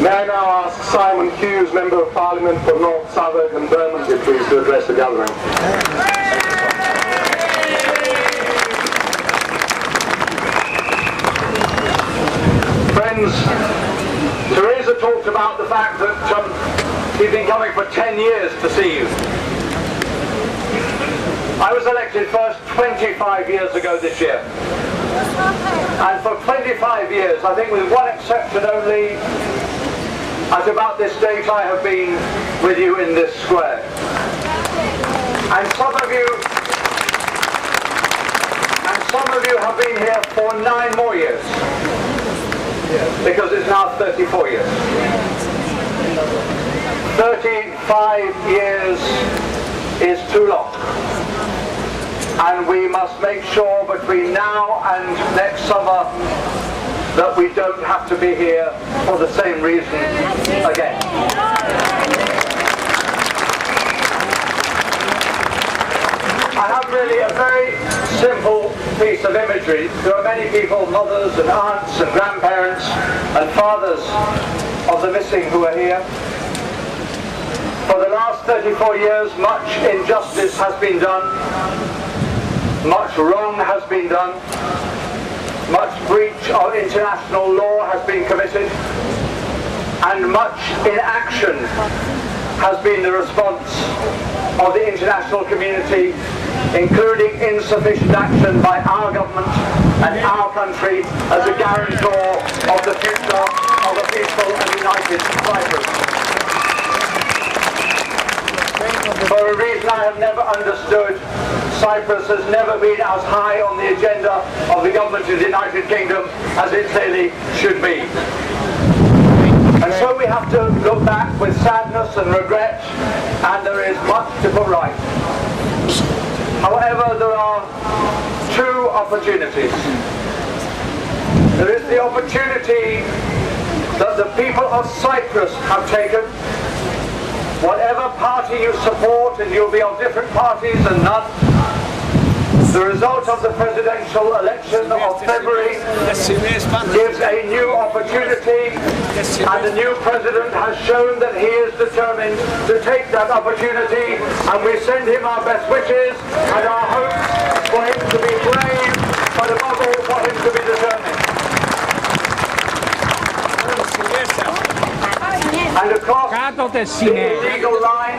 May I now ask Simon Hughes, Member of Parliament for North Southwark and Bermondsey, please, to address the gathering. Friends, Theresa talked about the fact that she's been coming for 10 years to see you. I was elected first 25 years ago this year. And for 25 years, I think with one exception only, at about this date I have been with you in this square. And some of you have been here for 9 more years. Because it's now 34 years. 35 years is too long. And we must make sure between now and next summer that we don't have to be here for the same reason again. I have really a very simple piece of imagery. There are many people, mothers and aunts and grandparents and fathers of the missing who are here. For the last 34 years, much injustice has been done. Much wrong has been done. Much breach of international law has been committed. And much inaction has been the response of the international community, including insufficient action by our government and our country as a guarantor of the future of a peaceful and united Cyprus. For a reason I have never understood, Cyprus has never been as high on the agenda of the government of the United Kingdom as it clearly should be. And so we have to look back with sadness and regret, and there is much to put right. However, there are 2 opportunities. There is the opportunity that the people of Cyprus have taken. Whatever party you support, and you'll be of different parties and none, the result of the presidential election of February gives a new opportunity, and the new president has shown that he is determined to take that opportunity, and we send him our best wishes and our hopes for him to be brave, but above all for him to be determined. And across the illegal line,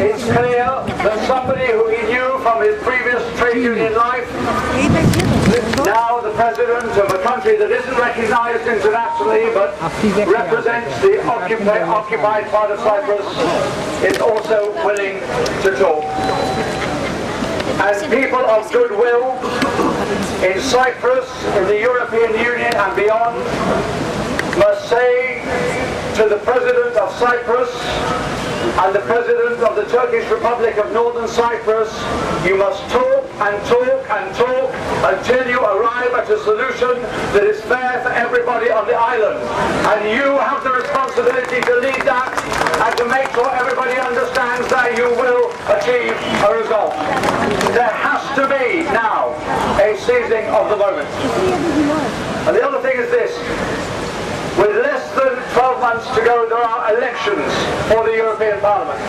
it's clear that somebody who he knew from his previous trade union life, now the president of a country that isn't recognized internationally but represents the occupied part of Cyprus, is also willing to talk. And people of goodwill in Cyprus, in the European Union and beyond, must say to the President of Cyprus and the President of the Turkish Republic of Northern Cyprus, you must talk and talk and talk until you arrive at a solution that is fair for everybody on the island. And you have the responsibility to lead that and to make sure everybody understands that you will achieve a result. There has to be now a seizing of the moment. And the other thing is this. With less than 12 months to go, there are elections for the European Parliament.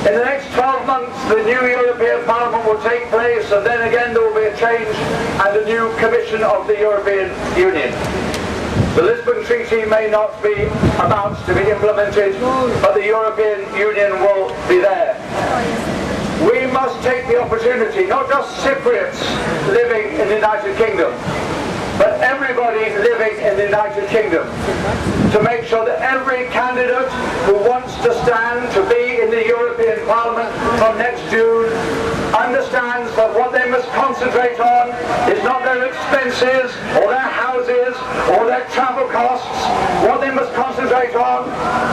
In the next 12 months, the new European Parliament will take place, and then again there will be a change and a new Commission of the European Union. The Lisbon Treaty may not be about to be implemented, but the European Union will be there. We must take the opportunity, not just Cypriots living in the United Kingdom, but everybody living in the United Kingdom, to make sure that every candidate who wants to stand to be in the European Parliament from next June understands that what they must concentrate on is not their expenses or their houses or their travel costs. What they must concentrate on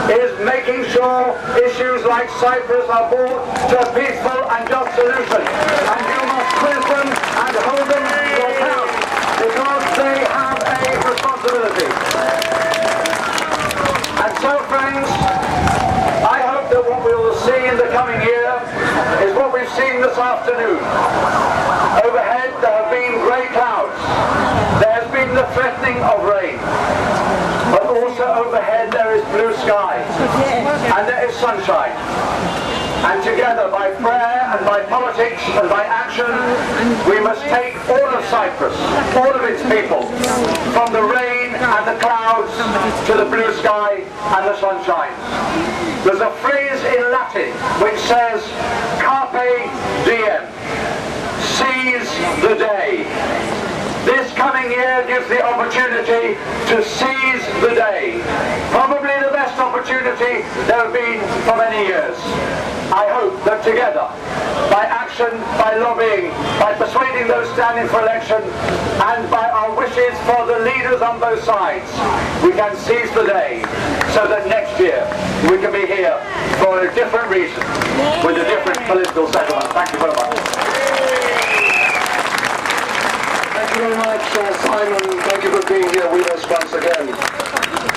is making sure issues like Cyprus are brought to a peaceful and just solution. And you must quiz them and hold them to account, because they have a responsibility. And so, friends, I hope that what we will see in the coming year is what we've seen this afternoon. Overhead there have been grey clouds. There has been the sunshine. And together, by prayer and by politics and by action, we must take all of Cyprus, all of its people, from the rain and the clouds to the blue sky and the sunshine. There's a phrase in Latin which says, carpe diem, seize the day. This coming year gives the opportunity to seize the day. Probably the best opportunity there have been for many years. I hope that together, by action, by lobbying, by persuading those standing for election, and by our wishes for the leaders on both sides, we can seize the day so that next year we can be here for a different reason, with a different political settlement. Thank you very much. Thank you very much, Simon. Thank you for being here with us once again.